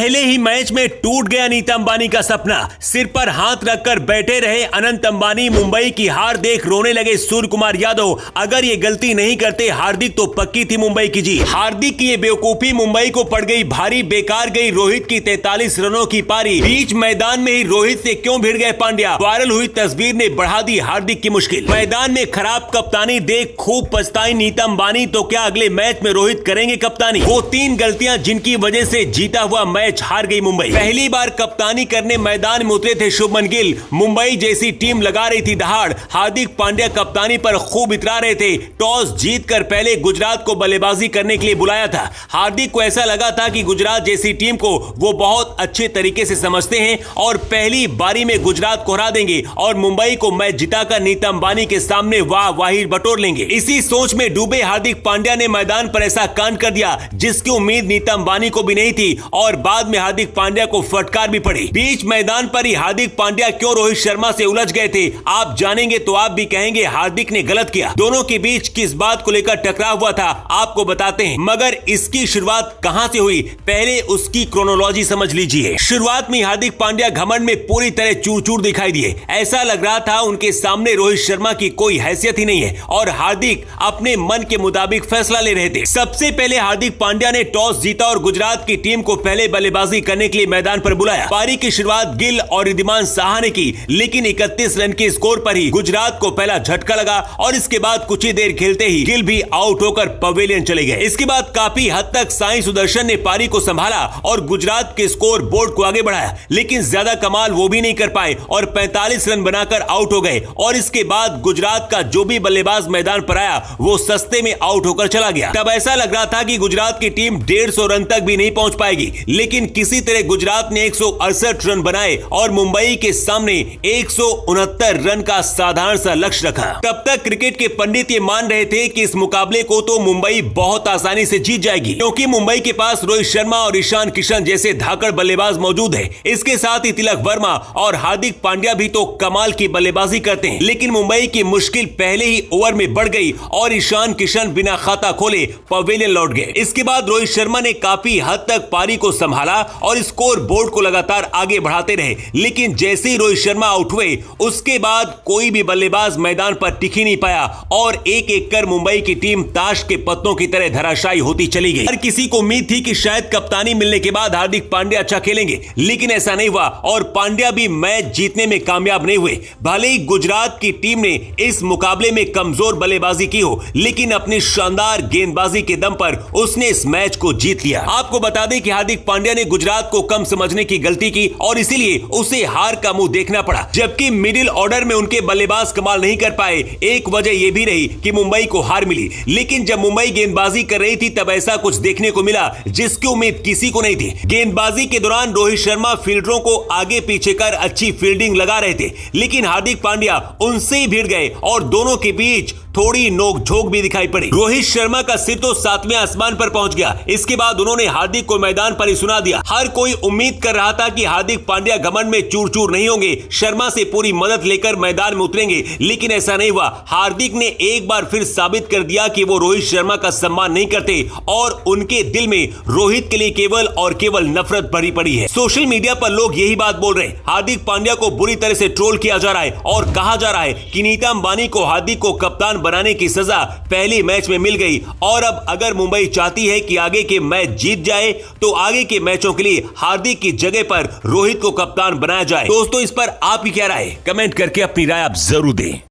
पहले ही मैच में टूट गया नीता अंबानी का सपना। सिर पर हाथ रखकर बैठे रहे अनंत अंबानी। मुंबई की हार देख रोने लगे सूर्य कुमार यादव। अगर ये गलती नहीं करते हार्दिक तो पक्की थी मुंबई की जीत। हार्दिक की ये बेवकूफी मुंबई को पड़ गई भारी। बेकार गई रोहित की 43 रनों की पारी। बीच मैदान में ही रोहित से क्यों भिड़ गए पांड्या। वायरल हुई तस्वीर ने बढ़ा दी हार्दिक की मुश्किल। मैदान में खराब कप्तानी देख खूब पछताई नीता अंबानी। तो क्या अगले मैच में रोहित करेंगे कप्तानी। वो 3 गलतियां जिनकी वजह से जीता हुआ मैच हार गई मुंबई। पहली बार कप्तानी करने मैदान में उतरे थे शुभमन गिल। मुंबई जैसी टीम लगा रही थी दहाड़। हार्दिक पांड्या कप्तानी पर खूब इतरा रहे थे। टॉस जीतकर पहले गुजरात को बल्लेबाजी करने के लिए बुलाया था। हार्दिक को ऐसा लगा था कि गुजरात जैसी टीम को वो बहुत अच्छे तरीके से समझते हैं और पहली बारी में गुजरात को हरा देंगे और मुंबई को मैच जिताकर नीता अंबानी के सामने वाही बटोर लेंगे। इसी सोच में डूबे हार्दिक पांड्या ने मैदान पर ऐसा कांड कर दिया जिसकी उम्मीद नीता अंबानी को भी नहीं थी और बाद में हार्दिक पांड्या को फटकार भी पड़ी। बीच मैदान पर ही हार्दिक पांड्या क्यों रोहित शर्मा से उलझ गए थे आप जानेंगे तो आप भी कहेंगे हार्दिक ने गलत किया। दोनों के बीच किस बात को लेकर टकराव हुआ था आपको बताते हैं, मगर इसकी शुरुआत कहां से हुई पहले उसकी क्रोनोलॉजी समझ लीजिए। शुरुआत में हार्दिक पांड्या घमंड में पूरी तरह चूर-चूर दिखाई दिए। ऐसा लग रहा था उनके सामने रोहित शर्मा की कोई हैसियत ही नहीं है और हार्दिक अपने मन के मुताबिक फैसला ले रहे थे। सबसे पहले हार्दिक पांड्या ने टॉस जीता और गुजरात की टीम को पहले बल्लेबाजी करने के लिए मैदान पर बुलाया। पारी की शुरुआत गिल और रिद्धिमान साहा ने की, लेकिन 31 रन के स्कोर पर ही गुजरात को पहला झटका लगा और इसके बाद कुछ ही देर खेलते ही गिल भी आउट होकर पवेलियन चले गए। इसके बाद काफी हद तक साई सुदर्शन ने पारी को संभाला और गुजरात के स्कोर बोर्ड को आगे बढ़ाया, लेकिन ज्यादा कमाल वो भी नहीं कर पाए और 45 रन बनाकर आउट हो गए। और इसके बाद गुजरात का जो भी बल्लेबाज मैदान पर आया वो सस्ते में आउट होकर चला गया। तब ऐसा लग रहा था कि गुजरात की टीम 150 रन तक भी नहीं पहुंच पाएगी, लेकिन किसी तरह गुजरात ने 168 रन बनाए और मुंबई के सामने 169 रन का साधारण सा लक्ष्य रखा। तब तक क्रिकेट के पंडित ये मान रहे थे कि इस मुकाबले को तो मुंबई बहुत आसानी से जीत जाएगी, क्योंकि मुंबई के पास रोहित शर्मा और ईशान किशन जैसे धाकड़ बल्लेबाज मौजूद है। इसके साथ ही तिलक वर्मा और हार्दिक पांड्या भी तो कमाल की बल्लेबाजी करते हैं। लेकिन मुंबई की मुश्किल पहले ही ओवर में बढ़ गई और ईशान किशन बिना खाता खोले पवेलियन लौट गए। इसके बाद रोहित शर्मा ने काफी हद तक पारी को संभाला और स्कोर बोर्ड को लगातार आगे बढ़ाते रहे, लेकिन जैसे ही रोहित शर्मा आउट हुए उसके बाद कोई भी बल्लेबाज मैदान पर टिक ही नहीं पाया और एक एक कर मुंबई की टीम ताश के पत्तों की तरह धराशायी होती चली गई। हर किसी को उम्मीद थी कि शायद कप्तानी मिलने के बाद हार्दिक पांड्या अच्छा खेलेंगे, लेकिन ऐसा नहीं हुआ और पांड्या भी मैच जीतने में कामयाब नहीं हुए। भले ही गुजरात की टीम ने इस मुकाबले में कमजोर बल्लेबाजी की हो, लेकिन अपनी शानदार गेंदबाजी के दम पर उसने इस मैच को जीत लिया। आपको बता दें कि हार्दिक पांड्या ने गुजरात को कम समझने की गलती की और इसीलिए उसे हार का मुंह देखना पड़ा, जबकि मिडिल ऑर्डर में उनके बल्लेबाज कमाल नहीं कर पाए। एक वजह यह भी रही कि मुंबई को हार मिली, लेकिन जब मुंबई गेंदबाजी कर रही थी तब ऐसा कुछ देखने को मिला जिसकी उम्मीद किसी को नहीं थी। गेंदबाजी के दौरान रोहित शर्मा फील्डरों को आगे पीछे कर अच्छी फील्डिंग लगा रहे थे, लेकिन हार्दिक पांड्या उनसे ही भिड़ गए और दोनों के बीच थोड़ी नोकझोंक भी दिखाई पड़ी। रोहित शर्मा का सिर तो 7वें आसमान पर पहुंच गया। इसके बाद उन्होंने हार्दिक को मैदान पर ही सुना दिया। हर कोई उम्मीद कर रहा था कि हार्दिक पांड्या घमंड में चूर-चूर नहीं होंगे, शर्मा से पूरी मदद लेकर मैदान में उतरेंगे, लेकिन ऐसा नहीं हुआ। हार्दिक ने एक बार फिर साबित कर दिया कि वो रोहित शर्मा का सम्मान नहीं करते और उनके दिल में रोहित के लिए केवल और केवल नफरत भरी पड़ी है। सोशल मीडिया पर लोग यही बात बोल रहे हैं। हार्दिक पांड्या को बुरी तरह से ट्रोल किया जा रहा है और कहा जा रहा है कि नीता अंबानी को हार्दिक को कप्तान बनाने की सजा पहले मैच में मिल गई और अब अगर मुंबई चाहती है कि आगे के मैच जीत जाए तो आगे के मैचों के लिए हार्दिक की जगह पर रोहित को कप्तान बनाया जाए। दोस्तों, इस पर आपकी क्या राय है? कमेंट करके अपनी राय आप जरूर दें।